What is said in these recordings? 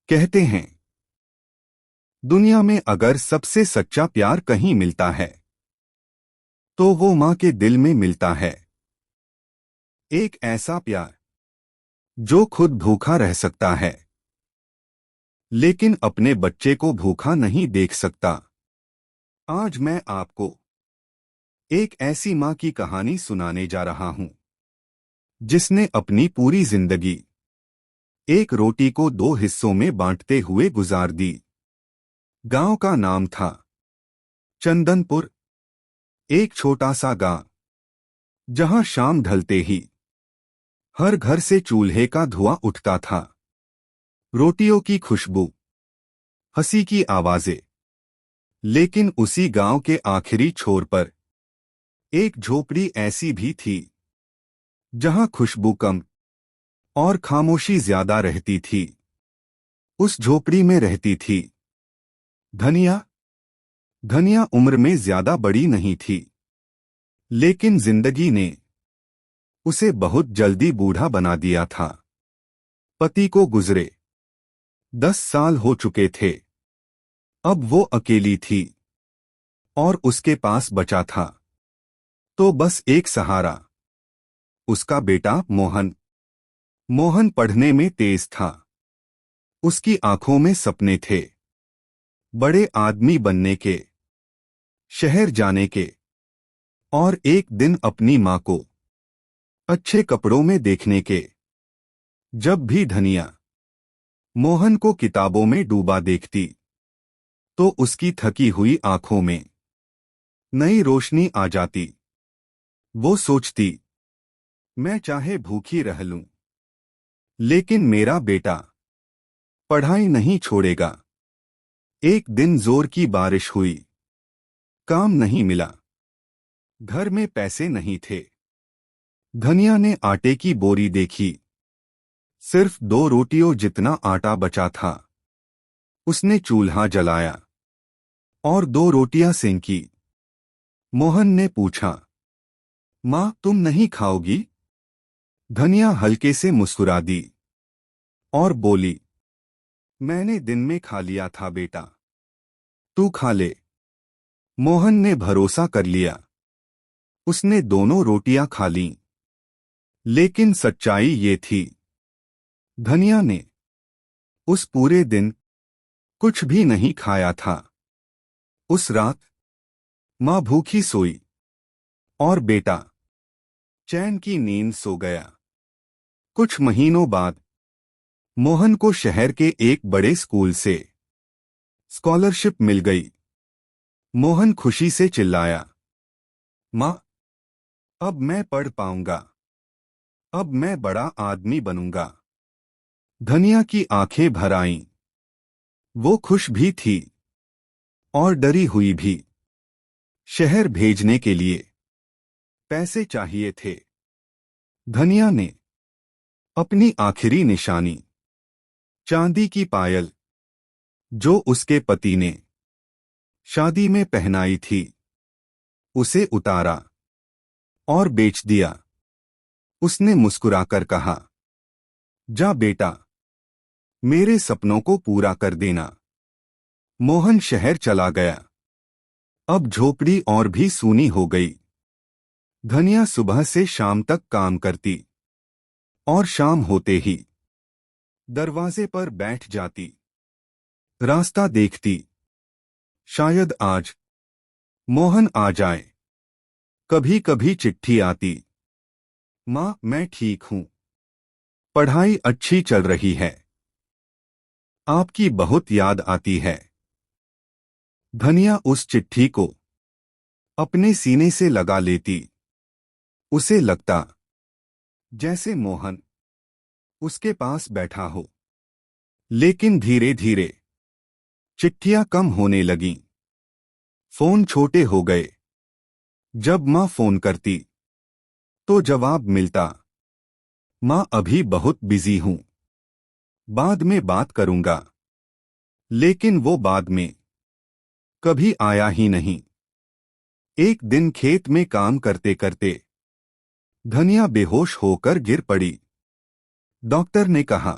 कहते हैं दुनिया में अगर सबसे सच्चा प्यार कहीं मिलता है तो वो माँ के दिल में मिलता है। एक ऐसा प्यार जो खुद भूखा रह सकता है लेकिन अपने बच्चे को भूखा नहीं देख सकता। आज मैं आपको एक ऐसी माँ की कहानी सुनाने जा रहा हूं जिसने अपनी पूरी जिंदगी एक रोटी को दो हिस्सों में बांटते हुए गुजार दी। गांव का नाम था चंदनपुर, एक छोटा सा गांव जहां शाम ढलते ही हर घर से चूल्हे का धुआं उठता था। रोटियों की खुशबू, हंसी की आवाजें। लेकिन उसी गांव के आखिरी छोर पर एक झोपड़ी ऐसी भी थी जहां खुशबू कम और खामोशी ज्यादा रहती थी। उस झोपड़ी में रहती थी धनिया। धनिया उम्र में ज्यादा बड़ी नहीं थी, लेकिन जिंदगी ने उसे बहुत जल्दी बूढ़ा बना दिया था। पति को गुजरे 10 साल हो चुके थे। अब वो अकेली थी और उसके पास बचा था तो बस एक सहारा, उसका बेटा मोहन। मोहन पढ़ने में तेज था। उसकी आंखों में सपने थे, बड़े आदमी बनने के, शहर जाने के, और एक दिन अपनी माँ को अच्छे कपड़ों में देखने के। जब भी धनिया मोहन को किताबों में डूबा देखती तो उसकी थकी हुई आंखों में नई रोशनी आ जाती। वो सोचती, मैं चाहे भूखी रह लूं, लेकिन मेरा बेटा पढ़ाई नहीं छोड़ेगा। एक दिन जोर की बारिश हुई, काम नहीं मिला, घर में पैसे नहीं थे। धनिया ने आटे की बोरी देखी, सिर्फ 2 रोटियों जितना आटा बचा था। उसने चूल्हा जलाया और 2 रोटियां सेंकी। मोहन ने पूछा, माँ तुम नहीं खाओगी? धनिया हल्के से मुस्कुरा दी और बोली, मैंने दिन में खा लिया था बेटा, तू खा ले। मोहन ने भरोसा कर लिया। उसने दोनों रोटियां खा लीं। लेकिन सच्चाई ये थी, धनिया ने उस पूरे दिन कुछ भी नहीं खाया था। उस रात माँ भूखी सोई और बेटा चैन की नींद सो गया। कुछ महीनों बाद मोहन को शहर के एक बड़े स्कूल से स्कॉलरशिप मिल गई। मोहन खुशी से चिल्लाया, माँ अब मैं पढ़ पाऊंगा, अब मैं बड़ा आदमी बनूंगा। धनिया की आंखें भर आईं। वो खुश भी थी और डरी हुई भी। शहर भेजने के लिए पैसे चाहिए थे। धनिया ने अपनी आखिरी निशानी, चांदी की पायल जो उसके पति ने शादी में पहनाई थी, उसे उतारा और बेच दिया। उसने मुस्कुराकर कहा, जा बेटा, मेरे सपनों को पूरा कर देना। मोहन शहर चला गया। अब झोपड़ी और भी सूनी हो गई। धनिया सुबह से शाम तक काम करती और शाम होते ही दरवाजे पर बैठ जाती। रास्ता देखती, शायद आज मोहन आ जाए। कभी कभी चिट्ठी आती, माँ मैं ठीक हूं, पढ़ाई अच्छी चल रही है, आपकी बहुत याद आती है। धनिया उस चिट्ठी को अपने सीने से लगा लेती। उसे लगता जैसे मोहन उसके पास बैठा हो। लेकिन धीरे धीरे चिट्ठियां कम होने लगीं। फोन छोटे हो गए। जब माँ फोन करती तो जवाब मिलता, माँ अभी बहुत बिजी हूं, बाद में बात करूंगा। लेकिन वो बाद में कभी आया ही नहीं। एक दिन खेत में काम करते करते धनिया बेहोश होकर गिर पड़ी। डॉक्टर ने कहा,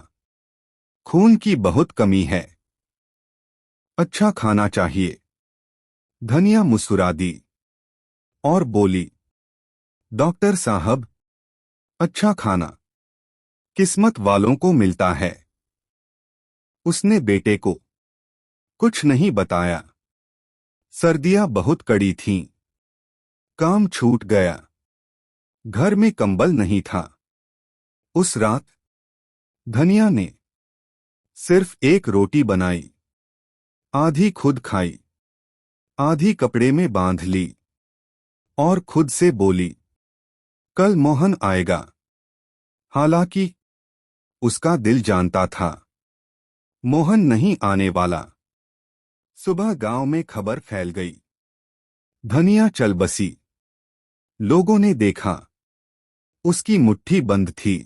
खून की बहुत कमी है। अच्छा खाना चाहिए। धनिया मुस्कुरा दी और बोली, डॉक्टर साहब, अच्छा खाना किस्मत वालों को मिलता है। उसने बेटे को कुछ नहीं बताया। सर्दियां बहुत कड़ी थीं। काम छूट गया। घर में कंबल नहीं था। उस रात धनिया ने सिर्फ एक रोटी बनाई। आधी खुद खाई, आधी कपड़े में बांध ली और खुद से बोली, कल मोहन आएगा। हालांकि उसका दिल जानता था मोहन नहीं आने वाला। सुबह गांव में खबर फैल गई। धनिया चल बसी। लोगों ने देखा, उसकी मुट्ठी बंद थी।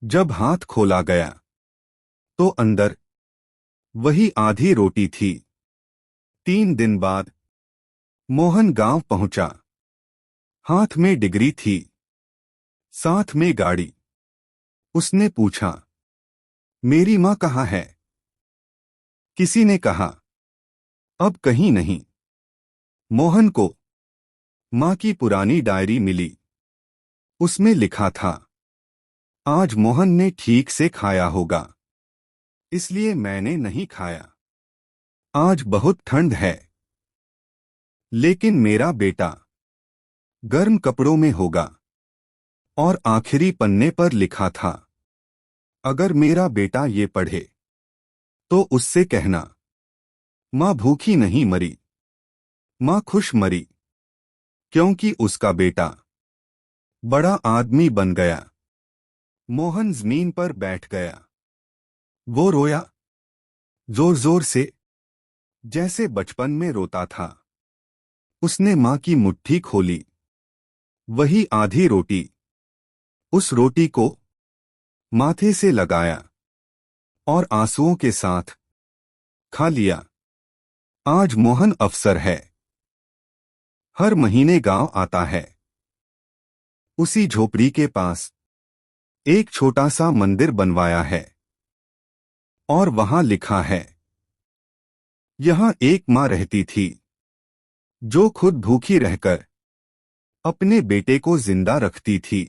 जब हाथ खोला गया तो अंदर वही आधी रोटी थी। 3 दिन बाद मोहन गांव पहुंचा। हाथ में डिग्री थी, साथ में गाड़ी। उसने पूछा, मेरी मां कहाँ है? किसी ने कहा, अब कहीं नहीं। मोहन को मां की पुरानी डायरी मिली। उसमें लिखा था, आज मोहन ने ठीक से खाया होगा, इसलिए मैंने नहीं खाया। आज बहुत ठंड है, लेकिन मेरा बेटा गर्म कपड़ों में होगा। और आखिरी पन्ने पर लिखा था, अगर मेरा बेटा ये पढ़े तो उससे कहना, मां भूखी नहीं मरी, मां खुश मरी, क्योंकि उसका बेटा बड़ा आदमी बन गया। मोहन जमीन पर बैठ गया। वो रोया, जोर जोर से, जैसे बचपन में रोता था। उसने मां की मुट्ठी खोली। वही आधी रोटी। उस रोटी को माथे से लगाया और आंसुओं के साथ खा लिया। आज मोहन अफसर है। हर महीने गांव आता है। उसी झोपड़ी के पास एक छोटा सा मंदिर बनवाया है और वहां लिखा है, यहां एक मां रहती थी जो खुद भूखी रहकर अपने बेटे को जिंदा रखती थी।